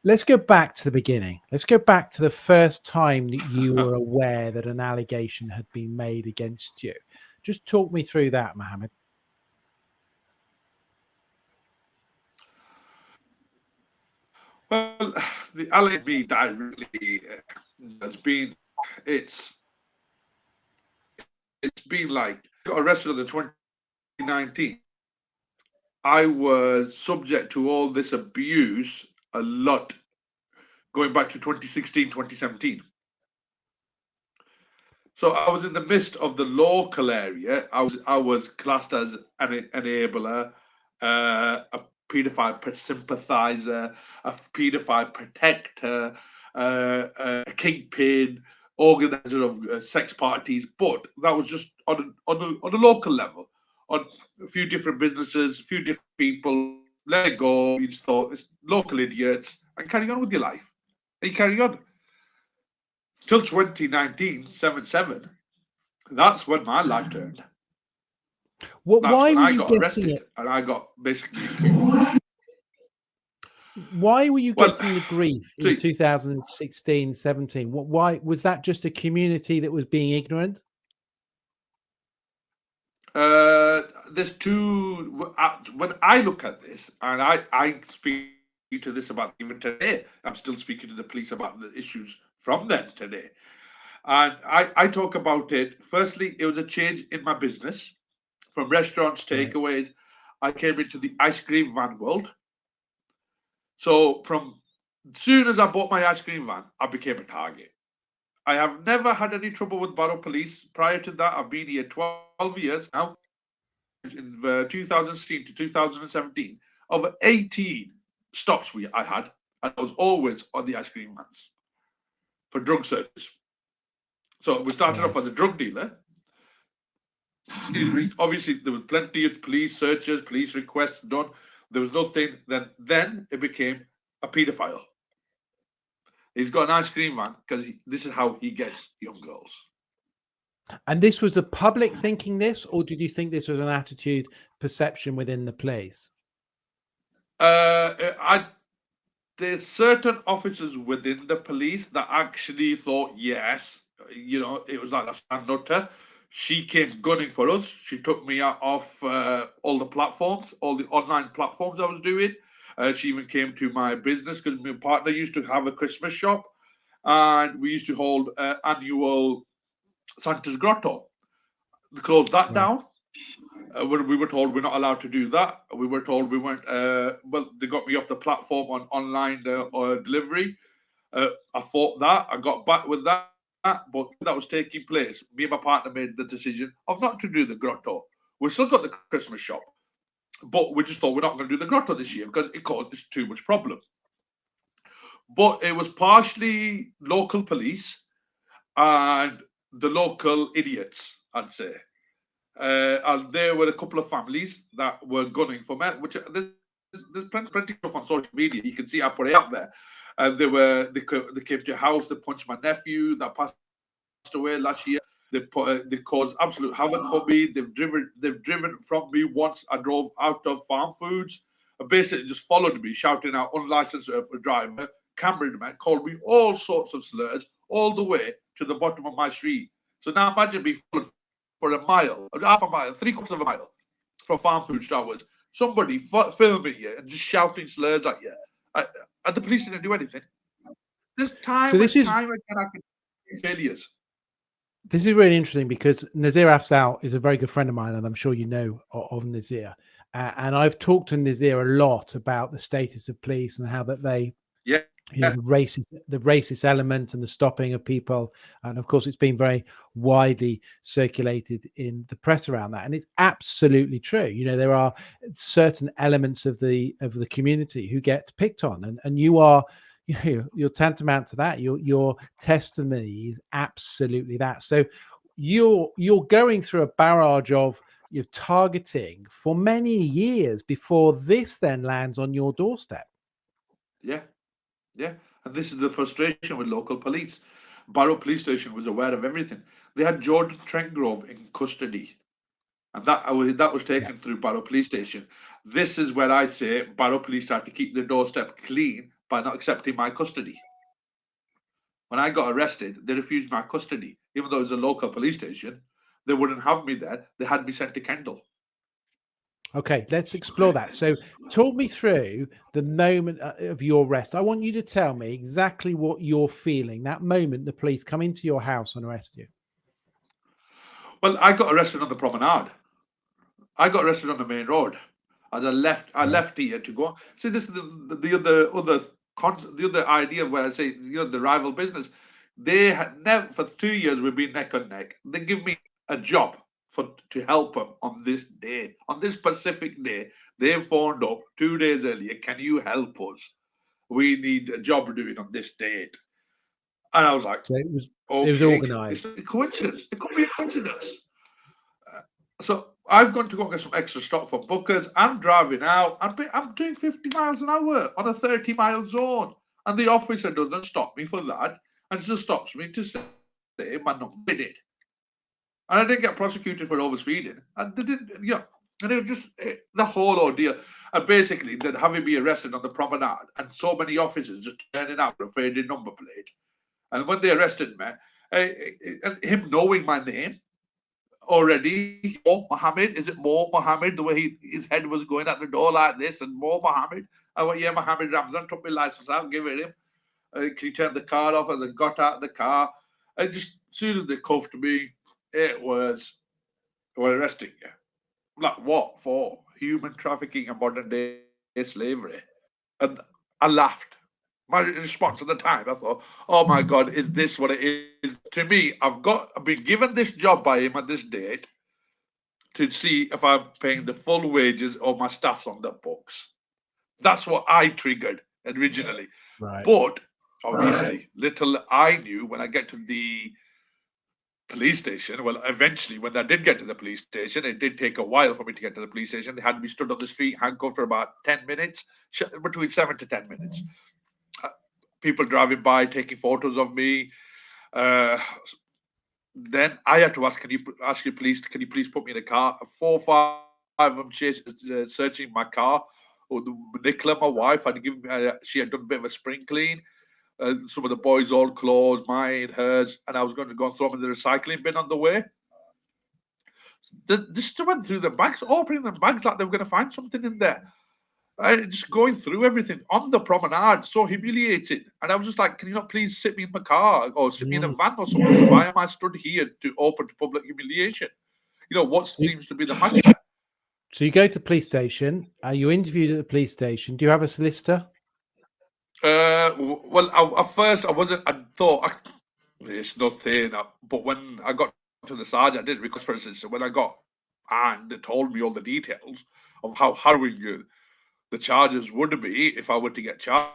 Let's go back to the beginning. Let's go back to the first time that you were aware that an allegation had been made against you. Just talk me through that, Mohammed. Well, the allegation me directly has been it's it's been like got arrested on the 2019. I was subject to all this abuse a lot going back to 2016, 2017. So I was in the midst of the local area. I was classed as an enabler, a paedophile sympathizer, a paedophile protector, a kingpin, organizer of sex parties. But that was just on a local level, on a few different businesses, a few different people. Let it go. You just thought it's local idiots, and carry on with your life. And you carry on till 2019, 7/7. That's when my life turned. What? That's Why when were I you got getting it? arrested and I got basically accused. Why were you Well, getting the grief in see, 2016, 17? What? Why was that? Just a community that was being ignorant? there's two. When I look at this, and I speak to this about even today, I'm still speaking to the police about the issues from then today. And I talk about it. Firstly, it was a change in my business from restaurants, Right. takeaways. I came into the ice cream van world. So from soon as I bought my ice cream van, I became a target. I have never had any trouble with borough police. Prior to that, I've been here 12 years now. In 2016 to 2017, over 18 stops I had, and I was always on the ice cream vans for drug searches. So we started off Right. as a drug dealer. Obviously, there was plenty of police searches, police requests done. There was nothing. Then it became a paedophile. He's got an ice cream van because this is how he gets young girls. And this was the public thinking this, or did you think this was an attitude perception within the police? I There's certain officers within the police that actually thought, yes, it was like a nutter. She came gunning for us. She took me out off all the platforms, all the online platforms I was doing. She even came to my business because my partner used to have a Christmas shop, and we used to hold annual Santa's Grotto. They closed that Right. down. When we were told we're not allowed to do that, we were told we weren't. Well, they got me off the platform on online delivery. I fought that. I got back with that, but that was taking place. Me and my partner made the decision of not to do the grotto. We still got the Christmas shop, but we just thought we're not going to do the grotto this year because it caused us too much problem. But it was partially local police and the local idiots, I'd say. And there were a couple of families that were gunning for men, which there's plenty of stuff on social media. You can see I put it out there. They came to your house. They punched my nephew that passed away last year. They caused absolute havoc for me. They've driven from me once I drove out of farm foods. Basically, just followed me, shouting out unlicensed driver, cameraman, called me all sorts of slurs all the way to the bottom of my street. So now imagine being followed for a mile, half a mile, three-quarters of a mile from farm food showers. Somebody filming you and just shouting slurs at you. I, and the police didn't do anything. This So time this and is time again, I can see failures. this is really interesting because Nazir Afzal is a very good friend of mine, and I'm sure you know of Nazir. And I've talked to Nazir a lot about the status of police and how that they, Yeah, the racist element and the stopping of people, and of course it's been very widely circulated in the press around that, and it's absolutely true. There are certain elements of the community who get picked on, and you are you're tantamount to that. Your testimony is absolutely that. So you're going through a barrage of you're targeting for many years before this then lands on your doorstep. yeah, yeah. And this is the frustration with local police. Barrow Police Station was aware of everything. They had Jordan Trentgrove in custody, and that was Yeah. taken through Barrow Police Station. This is where I say Barrow Police had to keep the doorstep clean by not accepting my custody. When I got arrested, they refused my custody, even though it was a local police station. They wouldn't have me there. They had me sent to Kendal. Okay, let's explore that. So, talk me through the moment of your arrest. I want you to tell me exactly what you're feeling that moment the police come into your house and arrest you. Well, I got arrested on the promenade. I got arrested on the main road. As I left here to go. See, this is the other idea where I say, the rival business. They had never, for 2 years we've been neck and neck. They give me a job to help them on this day, on this specific day. They phoned up 2 days earlier. Can you help us? We need a job doing on this date. And I was like, So it was okay, it's organized. a coincidence. It could be a coincidence. So I've gone to go get some extra stock for Bookers. I'm driving out. I'm doing 50 miles an hour on a 30-mile zone. And the officer doesn't stop me for that. And just stops me to say my number did. And I didn't get prosecuted for overspeeding. And they didn't, and it was just the whole ordeal. And basically, then having me arrested on the promenade and so many officers just turning out with a faded number plate. And when they arrested me, and him knowing my name, already, Mo Mohammed, is it Mo Mohammed? The way his head was going at the door like this, and Mo Mohammed. I went, yeah, Mohammed Ramzan, took my license out, give it him. He turned the car off as I got out of the car. And just as soon as they cuffed me, it was, we're arresting you. Like, what for? Human trafficking and modern day slavery. And I laughed. My response at the time, I thought, oh my God, is this what it is? To me, I've been given this job by him at this date to see if I'm paying the full wages or my staff's on the books. That's what I triggered originally. Right. But obviously, little I knew when I get to the police station. Well, eventually, when I did get to the police station, it did take a while for me to get to the police station. They had me stood on the street, handcuffed for about 10 minutes, between 7 to 10 minutes. People driving by, taking photos of me. Then I had to ask, can you please put me in a car? 4 or 5 of them searching my car. Oh, Nicola, my wife, she had done a bit of a spring clean. Some of the boys' old clothes, mine, hers, and I was going to go and throw them in the recycling bin on the way. They just went through the bags, opening the bags like they were going to find something in there. Just going through everything on the promenade, so humiliating. And I was just like, can you not please sit me in my car or sit me in a van or something? Why am I stood here to open to public humiliation? What seems to be the matter? So you go to the police station, you're interviewed at the police station. Do you have a solicitor? Well, at first I wasn't. I thought it's nothing. But when I got to the sergeant, I did request for a solicitor. When I got, and they told me all the details of how harrowing the charges would be if I were to get charged.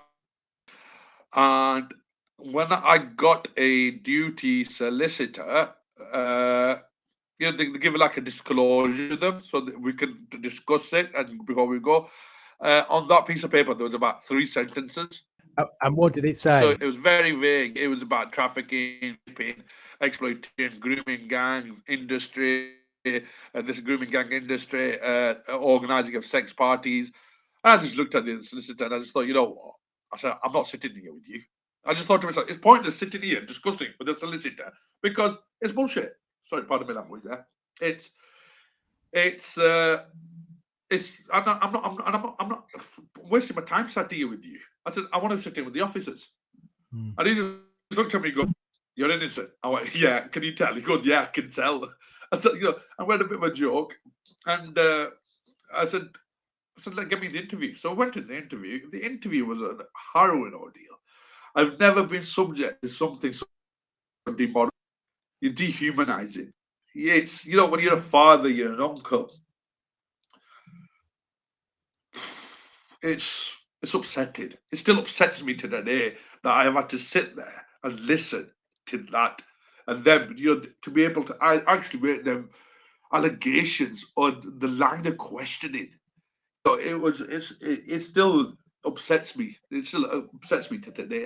And when I got a duty solicitor, they give like a disclosure to them so that we can discuss it. And before we go, on that piece of paper, there was about 3 sentences. And what did it So say? it was very vague. It was about trafficking, exploitation, grooming gangs, industry, this grooming gang industry, organizing of sex parties. And I just looked at the solicitor and I just thought, you know what? I said, I'm not sitting here with you. I just thought to myself, it's pointless sitting here discussing with the solicitor because it's bullshit. Sorry, pardon my language there. I'm not wasting my time sat here with you. I said, I want to sit in with the officers. And he just looked at me and goes, you're innocent. I went, yeah, can you tell? He goes, yeah, I can tell. I said, I went a bit of a joke. And I said, like, get me the interview. So I went to the interview. The interview was a harrowing ordeal. I've never been subject to something so demoralizing. You're dehumanizing. It's, when you're a father, you're an uncle. It's upsetting. It still upsets me to the day that I have had to sit there and listen to that, and then to be able to actually make them allegations or the line of questioning. So it still upsets me. It still upsets me to today.